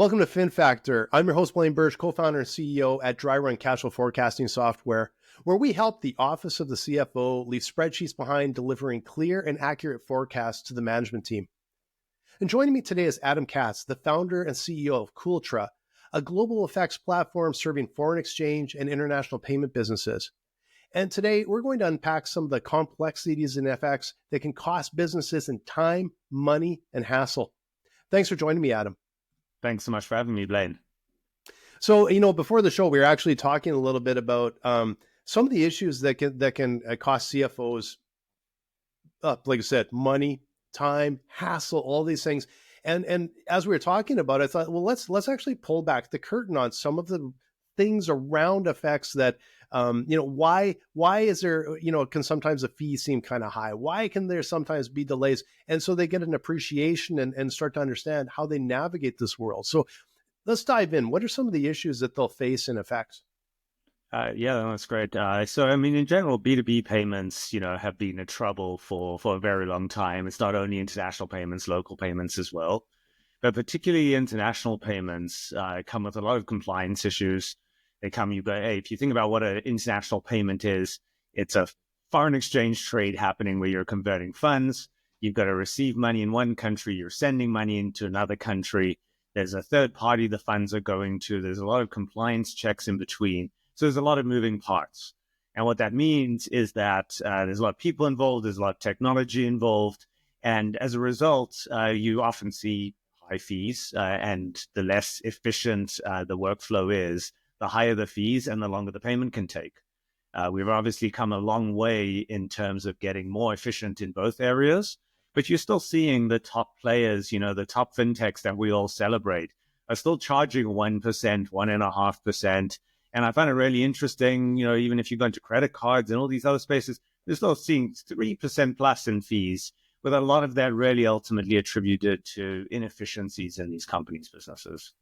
Welcome to FinFactor. I'm your host, Blaine Bertsch, co-founder and CEO at Dry Run Cash Flow Forecasting Software, where we help the office of the CFO leave spreadsheets behind, delivering clear and accurate forecasts to the management team. And joining me today is Adam Katz, the founder and CEO of Cooltra, a global effects platform serving foreign exchange and international payment businesses. And today we're going to unpack some of the complexities in FX that can cost businesses in time, money, and hassle. Thanks for joining me, Adam. Thanks so much for having me, Blaine. So, before the show, we were actually talking a little bit about some of the issues that can cost CFOs, like I said, money, time, hassle, all these things. And as we were talking about it, I thought, well, let's actually pull back the curtain on some of the things around effects that, why is there, can sometimes the fees seem kind of high? Why can there sometimes be delays? And so they get an appreciation and start to understand how they navigate this world. So let's dive in. What are some of the issues that they'll face in effects? Yeah, that's great. In general, B2B payments, have been in trouble for a very long time. It's not only international payments, local payments as well. But particularly international payments come with a lot of compliance issues. If you think about what an international payment is, it's a foreign exchange trade happening where you're converting funds. You've got to receive money in one country. You're sending money into another country. There's a third party the funds are going to. There's a lot of compliance checks in between. So there's a lot of moving parts. And what that means is that there's a lot of people involved. There's a lot of technology involved. And as a result, you often see high fees. And the less efficient the workflow is, the higher the fees and the longer the payment can take. We've obviously come a long way in terms of getting more efficient in both areas, but you're still seeing the top players, the top fintechs that we all celebrate are still charging 1%, 1.5%. And I find it really interesting, even if you go into credit cards and all these other spaces, they're still seeing 3% plus in fees, with a lot of that really ultimately attributed to inefficiencies in these companies' businesses.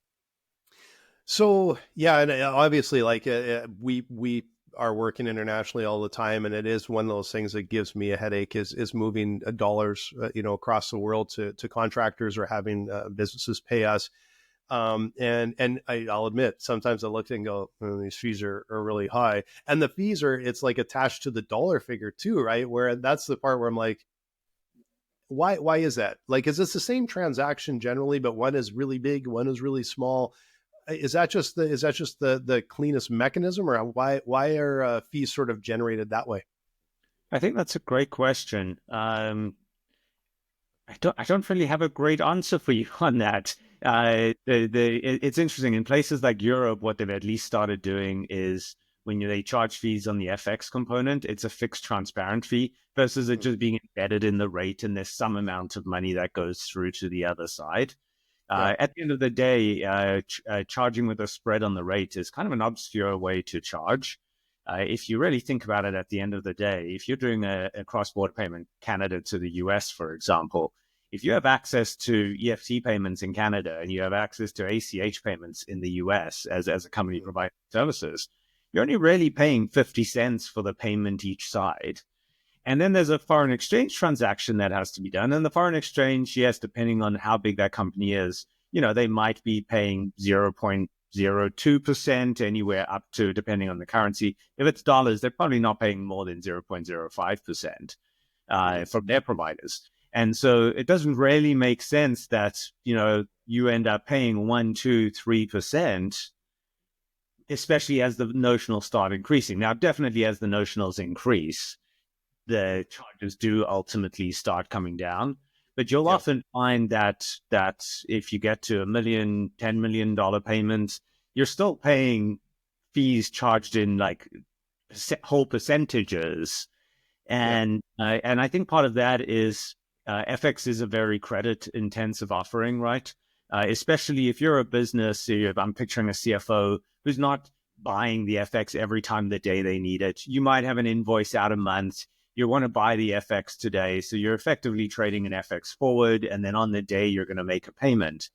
So, yeah, and obviously, we are working internationally all the time, and it is one of those things that gives me a headache is moving dollars, across the world to contractors or having businesses pay us. And I'll admit, sometimes I look and go, these fees are really high, and the fees it's like attached to the dollar figure too, right? Where that's the part where I'm like, why is that? Like, is this the same transaction generally, but one is really big, one is really small? Is that just the cleanest mechanism, or why are fees sort of generated that way? I think that's a great question. I don't really have a great answer for you on that. It's interesting in places like Europe. What they've at least started doing is when they charge fees on the FX component, it's a fixed, transparent fee versus it just being embedded in the rate, and there's some amount of money that goes through to the other side. At the end of the day, charging with a spread on the rate is kind of an obscure way to charge. If you really think about it, at the end of the day, if you're doing a cross-border payment, Canada to the US, for example, if you have access to EFT payments in Canada and you have access to ACH payments in the US as a company providing services, you're only really paying 50 cents for the payment each side. And then there's a foreign exchange transaction that has to be done. And the foreign exchange, yes, depending on how big that company is, they might be paying 0.02% anywhere up to, depending on the currency. If it's dollars, they're probably not paying more than 0.05% from their providers. And so it doesn't really make sense that, you end up paying 1, 2, 3%, especially as the notionals start increasing. Now, definitely as the notionals increase, the charges do ultimately start coming down. But you'll often find that if you get to $1 million, $10 million payments, you're still paying fees charged in like whole percentages. And I think part of that is FX is a very credit intensive offering, right? Especially if you're a business, if I'm picturing a CFO who's not buying the FX every time the day they need it. You might have an invoice out a month. You want to buy the FX today. So you're effectively trading an FX forward, and then on the day, you're going to make a payment.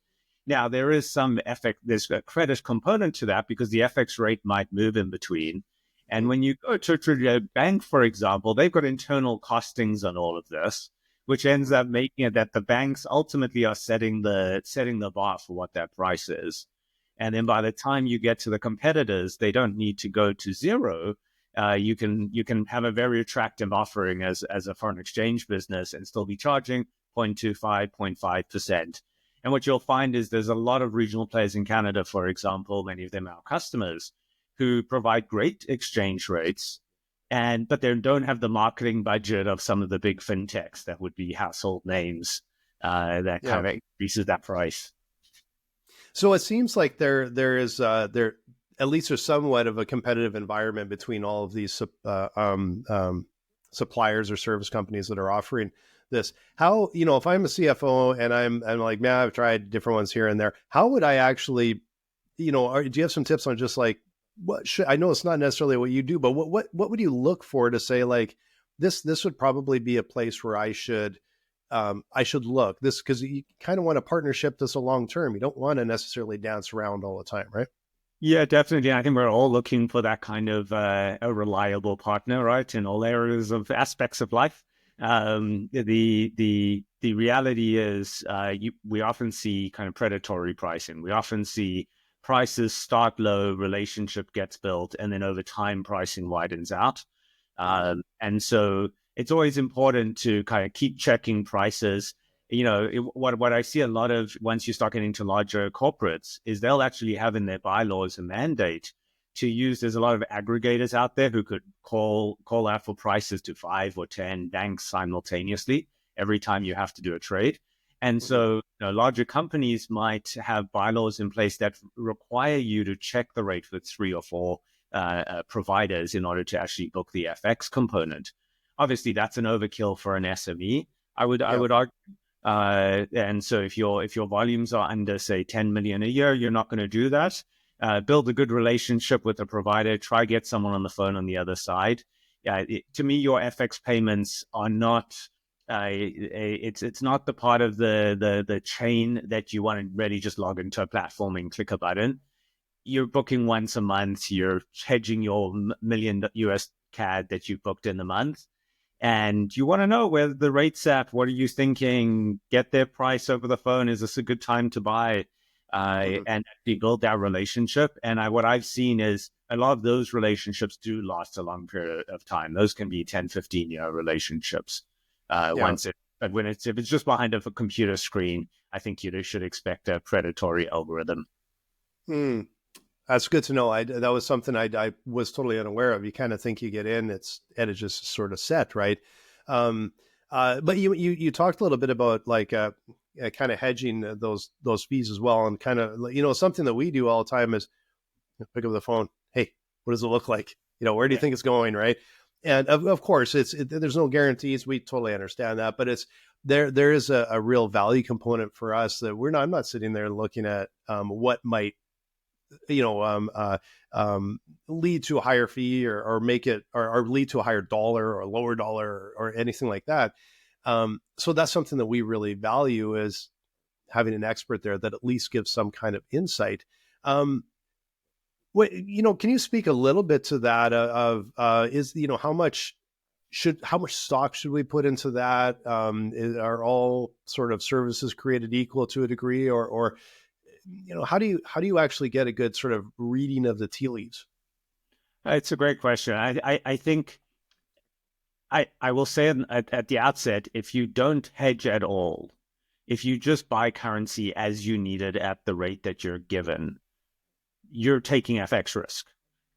Now, there is there's a credit component to that because the FX rate might move in between. And when you go to a bank, for example, they've got internal costings on all of this, which ends up making it that the banks ultimately are setting the bar for what that price is. And then by the time you get to the competitors, they don't need to go to zero. You can have a very attractive offering as a foreign exchange business and still be charging 0.25, 0.5%. And what you'll find is there's a lot of regional players in Canada, for example, many of them are customers, who provide great exchange rates, but they don't have the marketing budget of some of the big fintechs that would be household names that kind of increases that price. So it seems like there is at least there's somewhat of a competitive environment between all of these suppliers or service companies that are offering this. How, if I'm a CFO and I'm like, man, I've tried different ones here and there, how would I actually, do you have some tips on just like, I know it's not necessarily what you do, but what would you look for to say like, this would probably be a place where I should look this, because you kind of want to partnership this a long term. You don't want to necessarily dance around all the time, right? Yeah, definitely. I think we're all looking for that kind of a reliable partner, right, in all areas of aspects of life. The reality is we often see kind of predatory pricing. We often see prices start low, relationship gets built, and then over time pricing widens out. And so it's always important to kind of keep checking prices. What I see a lot of once you start getting to larger corporates is they'll actually have in their bylaws a mandate to use. There's a lot of aggregators out there who could call out for prices to 5 or 10 banks simultaneously every time you have to do a trade. And so larger companies might have bylaws in place that require you to check the rate with 3 or 4 providers in order to actually book the FX component. Obviously, that's an overkill for an SME. I would argue. And so if your volumes are under, say, 10 million a year, you're not going to do that. Build a good relationship with the provider. Try get someone on the phone on the other side. To me, your FX payments are not. It's not the part of the chain that you want to really just log into a platform and click a button. You're booking once a month. You're hedging your million US CAD that you booked in the month. And you want to know where the rate's at. What are you thinking? Get their price over the phone. Is this a good time to buy? And actually build that relationship. And what I've seen is a lot of those relationships do last a long period of time. Those can be 10, 15-year relationships. But if it's just behind a computer screen, I think you should expect a predatory algorithm. That's good to know. That was something I was totally unaware of. You kind of think you get in, it's just sort of set, right? But you talked a little bit about like kind of hedging those fees as well, and kind of something that we do all the time is pick up the phone. Hey, what does it look like? Where do you think it's going, right? And of course, there's no guarantees. We totally understand that, but there is a real value component for us that I'm not sitting there looking at what might lead to a higher fee or make it or lead to a higher dollar or a lower dollar or anything like that. So that's something that we really value, is having an expert there that at least gives some kind of insight. Can you speak a little bit to that how much stock should we put into that? Are all sort of services created equal to a degree, or how do you actually get a good sort of reading of the tea leaves? It's a great question. I think I will say at the outset, if you don't hedge at all, if you just buy currency as you need it at the rate that you're given, you're taking FX risk.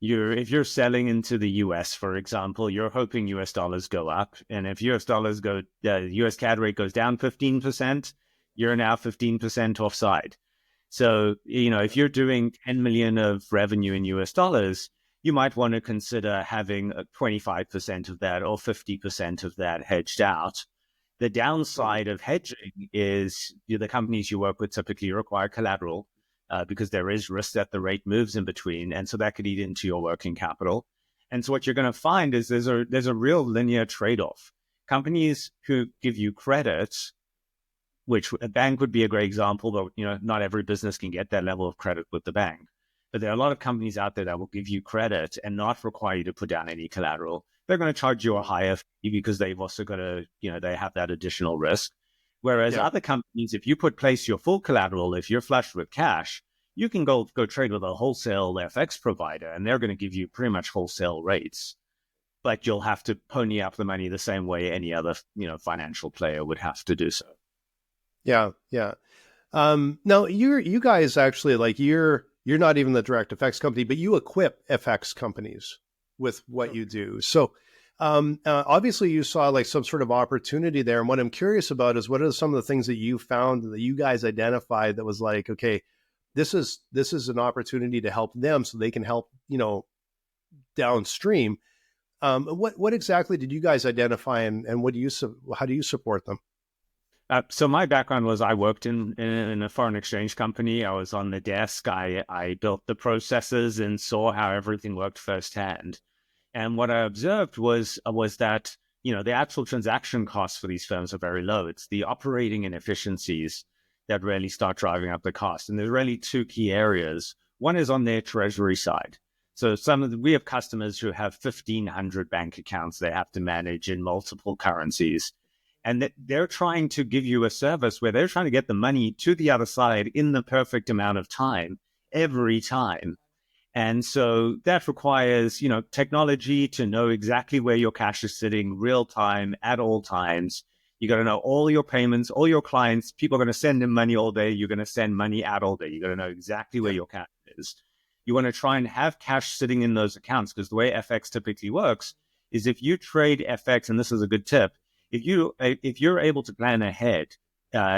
If you're selling into the US, for example, you're hoping US dollars go up. And if US dollars US CAD rate goes down 15%, you're now 15% offside. So, if you're doing 10 million of revenue in US dollars, you might want to consider having 25% of that or 50% of that hedged out. The downside of hedging is the companies you work with typically require collateral because there is risk that the rate moves in between. And so that could eat into your working capital. And so what you're going to find is there's a real linear trade-off. Companies who give you credit, which a bank would be a great example, but not every business can get that level of credit with the bank. But there are a lot of companies out there that will give you credit and not require you to put down any collateral. they're going to charge you a higher fee because they've also got to, they have that additional risk. Whereas other companies, if you place your full collateral, if you're flush with cash, you can go trade with a wholesale FX provider, and they're going to give you pretty much wholesale rates. But you'll have to pony up the money the same way any other, financial player would have to do so. Yeah, yeah. Now you guys actually, like, you're not even the direct FX company, but you equip FX companies with what you do. So obviously you saw like some sort of opportunity there. And what I'm curious about is, what are some of the things that you found that you guys identified that was like, okay, this is an opportunity to help them so they can help, downstream. What exactly did you guys identify, and how do you support them? So my background was I worked in a foreign exchange company. I was on the desk. I built the processes and saw how everything worked firsthand. And what I observed was that, the actual transaction costs for these firms are very low. It's the operating inefficiencies that really start driving up the cost. And there's really two key areas. One is on their treasury side. So we have customers who have 1,500 bank accounts they have to manage in multiple currencies. And they're trying to give you a service where they're trying to get the money to the other side in the perfect amount of time, every time. And so that requires, technology to know exactly where your cash is sitting real time at all times. You got to know all your payments, all your clients. People are going to send in money all day. You're going to send money out all day. You got to know exactly where your cash is. You want to try and have cash sitting in those accounts, because the way FX typically works is if you trade FX, and this is a good tip, if you're able to plan ahead,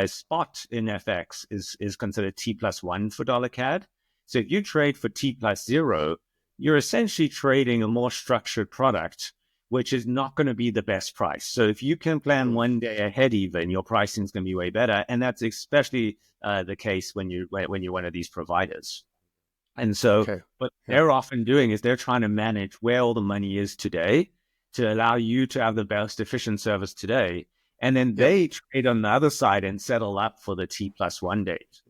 spot in FX is considered T+1 for dollar CAD. So if you trade for T+0, you're essentially trading a more structured product, which is not going to be the best price. So if you can plan one day ahead, even, your pricing is going to be way better, and that's especially the case when you're one of these providers. And so, what they're often doing is they're trying to manage where all the money is today, to allow you to have the best efficient service today. And then they trade on the other side and settle up for the T+1 date.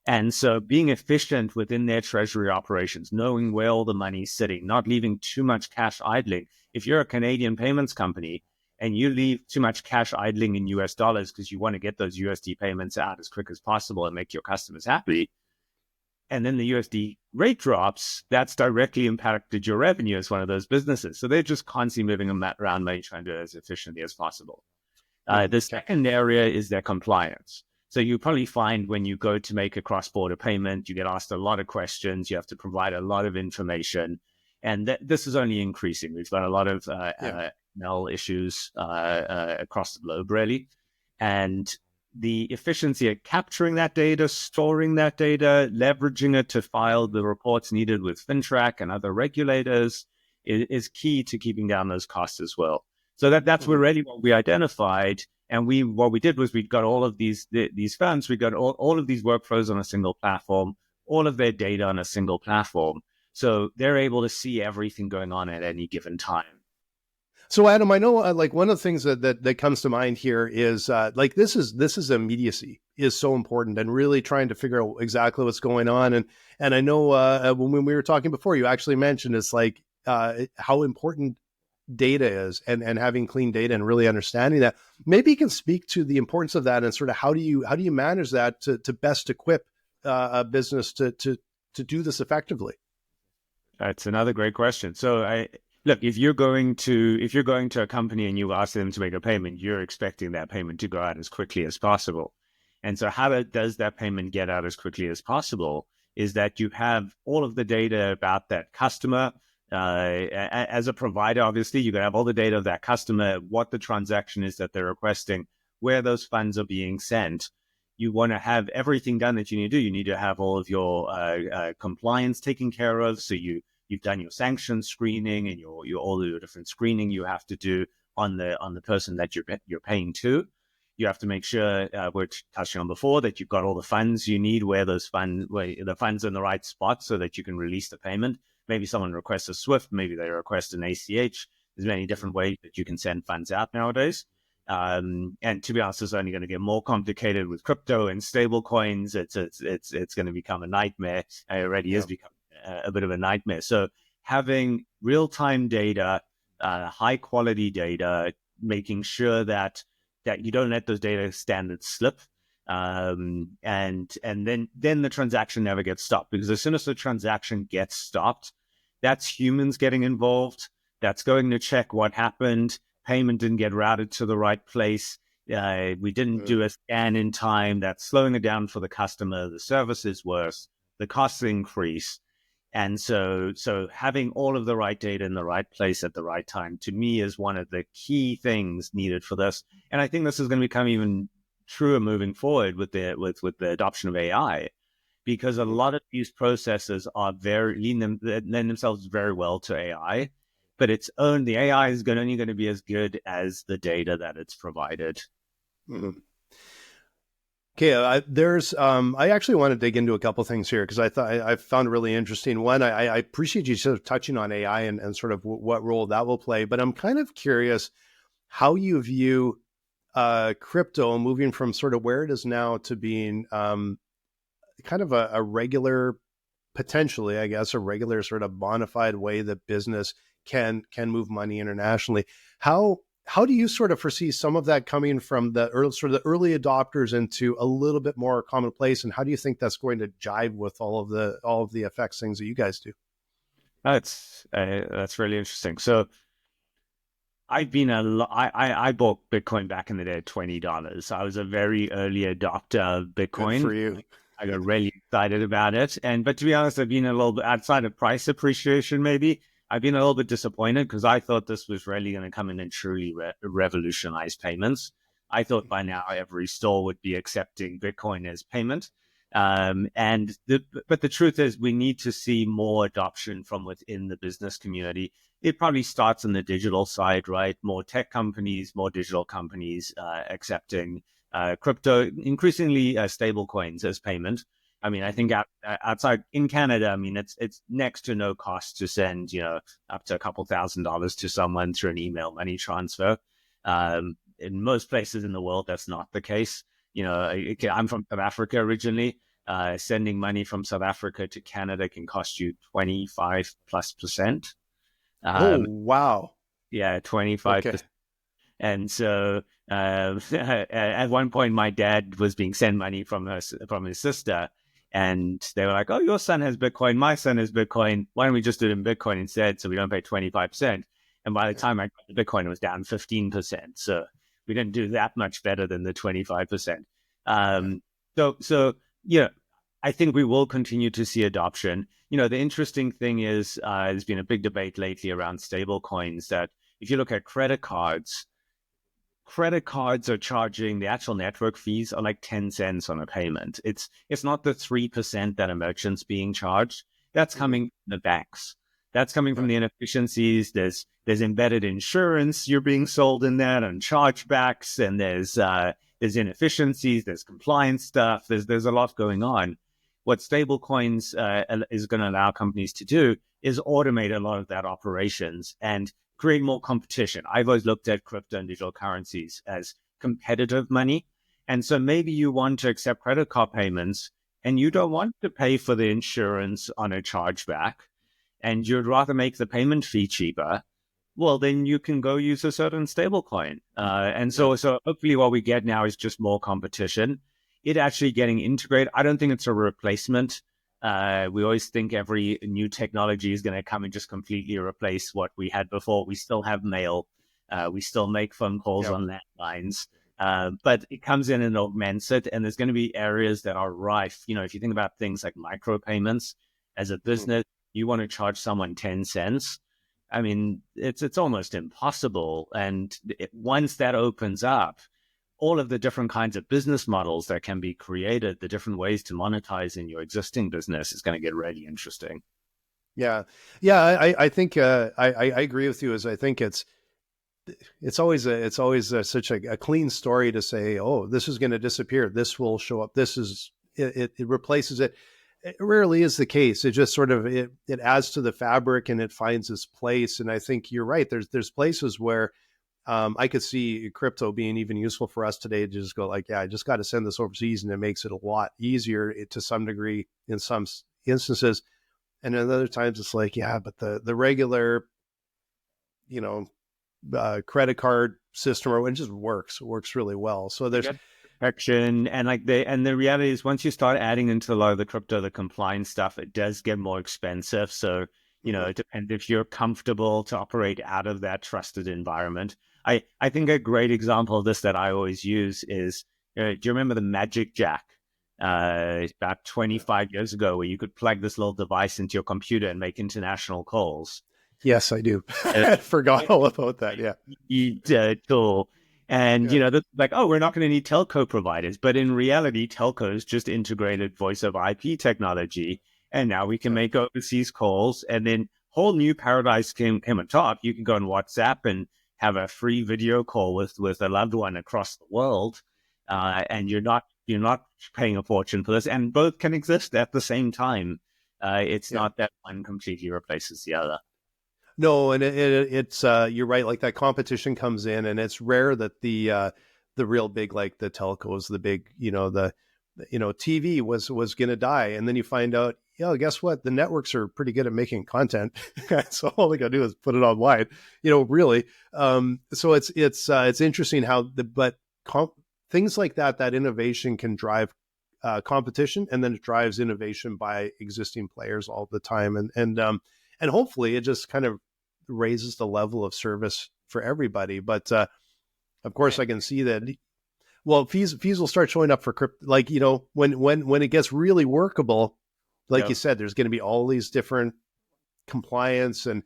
And so being efficient within their treasury operations, knowing where all the money is sitting, not leaving too much cash idling. If you're a Canadian payments company and you leave too much cash idling in US dollars because you want to get those USD payments out as quick as possible and make your customers happy, and then the USD rate drops, that's directly impacted your revenue as one of those businesses. So they're just constantly moving around money, trying to do it as efficiently as possible. The second area is their compliance. So you probably find when you go to make a cross-border payment, you get asked a lot of questions. You have to provide a lot of information. And this is only increasing. We've got a lot of ML issues across the globe, really. And the efficiency of capturing that data, storing that data, leveraging it to file the reports needed with FinTech and other regulators is key to keeping down those costs as well. So that's really what we identified. And what we did was we got all of these firms, we got all of these workflows on a single platform, all of their data on a single platform. So they're able to see everything going on at any given time. So Adam, I know like one of the things that comes to mind here is like this is immediacy is so important, and really trying to figure out exactly what's going on. And I know when we were talking before, you actually mentioned it's like how important data is, and having clean data and really understanding that. Maybe you can speak to the importance of that, and sort of how do you manage that to best equip a business to do this effectively? That's another great question. So look, if you're going to a company and you ask them to make a payment, you're expecting that payment to go out as quickly as possible. And so how does that payment get out as quickly as possible is that you have all of the data about that customer. As a provider, obviously, you can have all the data of that customer, what the transaction is that they're requesting, where those funds are being sent. You want to have everything done that you need to do. You need to have all of your compliance taken care of. So you've done your sanction screening and your all your different screening you have to do on the person that you're paying to. You have to make sure we're touching on before that you've got all the funds you need, where the funds are in the right spot so that you can release the payment. Maybe someone requests a SWIFT, maybe they request an ACH. There's many different ways that you can send funds out nowadays. And to be honest, it's only going to get more complicated with crypto and stablecoins. It's going to become a nightmare. It already is becoming a bit of a nightmare. So having real-time data high quality data, making sure that you don't let those data standards slip. And then the transaction never gets stopped, because as soon as the transaction gets stopped, that's humans getting involved. That's going to check what happened. Payment didn't get routed to the right place. We didn't do a scan in time. That's slowing it down for the customer. The service is worse. The costs increase. And so having all of the right data in the right place at the right time, to me, is one of the key things needed for this. And I think this is going to become even truer moving forward with the adoption of AI, because a lot of these processes are lend themselves very well to AI, but the AI is only going to be as good as the data that it's provided. Mm-hmm. Okay, I actually want to dig into a couple things here, because I found it really interesting. One, I appreciate you sort of touching on AI and sort of what role that will play, but I'm kind of curious how you view crypto moving from sort of where it is now to being kind of a regular, potentially, I guess, a regular sort of bona fide way that business can move money internationally. How do you sort of foresee some of that coming from the early adopters into a little bit more commonplace, and how do you think that's going to jive with all of the effects things that you guys do? That's really interesting. So I've been I bought Bitcoin back in the day at $20. I was a very early adopter of Bitcoin. Good for you. I got really excited about it. But to be honest, I've been a little bit outside of price appreciation, maybe. I've been a little bit disappointed, because I thought this was really going to come in and truly revolutionize payments. I thought by now every store would be accepting Bitcoin as payment. But the truth is, we need to see more adoption from within the business community. It probably starts on the digital side, right? More tech companies, more digital companies accepting crypto, increasingly stable coins as payment. I mean, I think outside in Canada, I mean, it's next to no cost to send, up to a couple $1,000s to someone through an email money transfer. In most places in the world, that's not the case. I'm from South Africa originally. Sending money from South Africa to Canada can cost you 25+%. Oh, wow. Yeah, 25%. Okay. And so at one point, my dad was being sent money from his sister, and they were like, "Oh, your son has Bitcoin. My son has Bitcoin. Why don't we just do it in Bitcoin instead, so we don't pay 25%?" And by the time I got the Bitcoin, it was down 15%. So we didn't do that much better than the 25%. So I think we will continue to see adoption. The interesting thing is, there's been a big debate lately around stable coins, that if you look at credit cards are charging, the actual network fees are like 10 cents on a payment. It's not the 3% that a merchant's being charged. That's coming from the banks. That's coming from the inefficiencies. There's embedded insurance you're being sold in that, and chargebacks, and there's inefficiencies, there's compliance stuff, there's a lot going on. What stablecoins is going to allow companies to do is automate a lot of that operations and create more competition. I've always looked at crypto and digital currencies as competitive money. And so maybe you want to accept credit card payments and you don't want to pay for the insurance on a chargeback, and you'd rather make the payment fee cheaper. Well, then you can go use a certain stablecoin. And so hopefully what we get now is just more competition. It actually getting integrated. I don't think it's a replacement. We always think every new technology is going to come and just completely replace what we had before. We still have mail. We still make phone calls on landlines. But it comes in and augments it. And there's going to be areas that are rife. If you think about things like micropayments, as a business, you want to charge someone 10 cents. I mean, it's almost impossible. And once that opens up, all of the different kinds of business models that can be created, the different ways to monetize in your existing business, is going to get really interesting. Yeah. I think I agree with you. As I think it's always such a clean story to say, oh, this is going to disappear. This will show up. It replaces it. It rarely is the case. It just sort of it adds to the fabric and it finds its place. And I think you're right. There's places where I could see crypto being even useful for us today, to just go like, yeah, I just got to send this overseas, and it makes it a lot easier to some degree in some instances. And in other times it's like, yeah, but the regular credit card system, or it just works. It works really well. So there's protection, and the reality is, once you start adding into a lot of the crypto, the compliance stuff, it does get more expensive. So it depends if you're comfortable to operate out of that trusted environment. I think a great example of this that I always use is, do you remember the Magic Jack? About 25 years ago, where you could plug this little device into your computer and make international calls. Yes, I do. I forgot all about that. Yeah. Tool. And, like, oh, we're not going to need telco providers. But in reality, telcos just integrated voice over IP technology. And now we can make overseas calls. And then whole new paradise came on top. You can go on WhatsApp and have a free video call with a loved one across the world. And you're not paying a fortune for this. And both can exist at the same time. It's not that one completely replaces the other. No, and it's you're right. Like, that competition comes in, and it's rare that the real big, like the telcos, the big, TV was going to die, and then you find out, guess what? The networks are pretty good at making content, so all they got to do is put it online. Really. So it's interesting how things like that innovation can drive competition, and then it drives innovation by existing players all the time, and hopefully it just kind of raises the level of service for everybody. But of course, I can see that. Well, fees will start showing up for crypto. Like, when it gets really workable, like you said, there's going to be all these different compliance and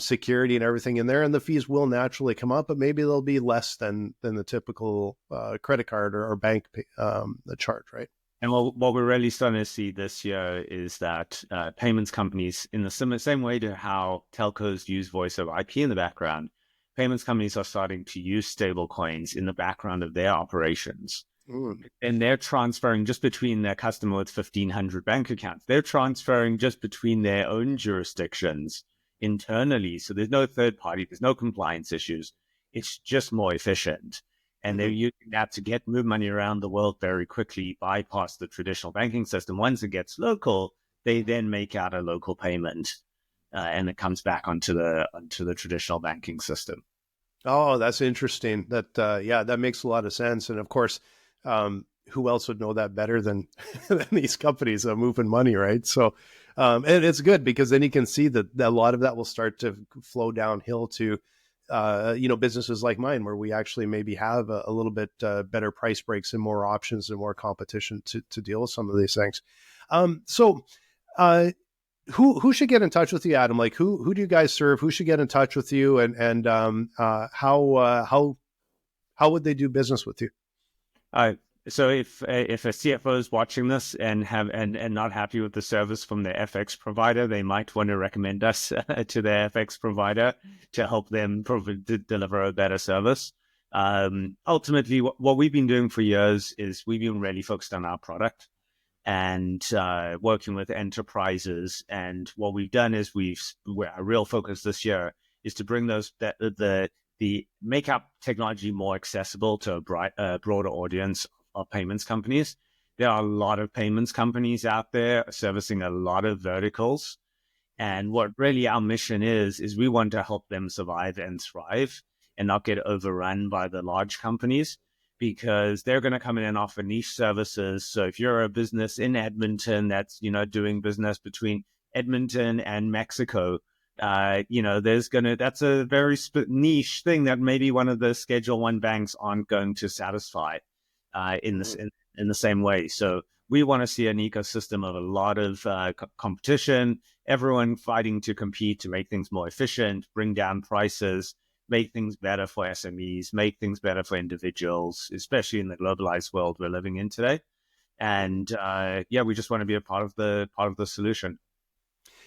security and everything in there, and the fees will naturally come up, but maybe they'll be less than the typical credit card or bank the charge, right? And what we're really starting to see this year is that payments companies, in the same way to how telcos use voice over IP in the background, payments companies are starting to use stablecoins in the background of their operations. And they're transferring just between their customer with 1,500 bank accounts. They're transferring just between their own jurisdictions internally. So there's no third party, there's no compliance issues. It's just more efficient. And they're using that to move money around the world very quickly, bypass the traditional banking system. Once it gets local, they then make out a local payment, and it comes back onto the traditional banking system. Oh, that's interesting. That makes a lot of sense. And of course, who else would know that better than these companies moving money, right? So, and it's good because then you can see that a lot of that will start to flow downhill to businesses like mine, where we actually maybe have a little bit better price breaks and more options and more competition to deal with some of these things. So who should get in touch with you, Adam? Like, who do you guys serve? Who should get in touch with you, and how would they do business with you? So if a CFO is watching this and not happy with the service from their FX provider, they might want to recommend us to their FX provider to help them deliver a better service. Ultimately, what we've been doing for years is we've been really focused on our product and working with enterprises. And what we've done is our real focus this year is to bring the make our technology more accessible to a broader audience of payments companies. There are a lot of payments companies out there servicing a lot of verticals. And what really our mission is we want to help them survive and thrive and not get overrun by the large companies, because they're going to come in and offer niche services. So if you're a business in Edmonton that's, doing business between Edmonton and Mexico, that's a very niche thing that maybe one of the Schedule I banks aren't going to satisfy in the same way. So we want to see an ecosystem of a lot of competition, everyone fighting to compete to make things more efficient, bring down prices, make things better for SMEs, make things better for individuals, especially in the globalized world we're living in today. And we just want to be a part of the solution.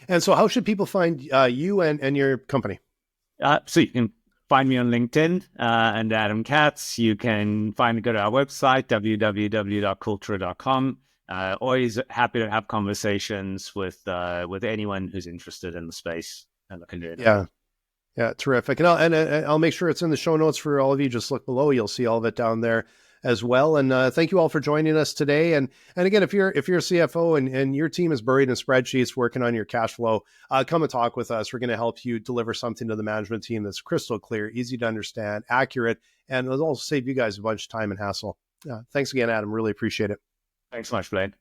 And so how should people find you and your company? So you can find me on LinkedIn and Adam Katz. You can go to our website, www.cultura.com. Always happy to have conversations with anyone who's interested in the space and looking at it. Yeah, terrific. And I'll make sure it's in the show notes for all of you. Just look below. You'll see all of it down there. as well. And thank you all for joining us today. And again, if you're a CFO and your team is buried in spreadsheets working on your cash flow, come and talk with us. We're going to help you deliver something to the management team that's crystal clear, easy to understand, accurate, and it'll also save you guys a bunch of time and hassle. Thanks again, Adam. Really appreciate it. Thanks so much, Blaine.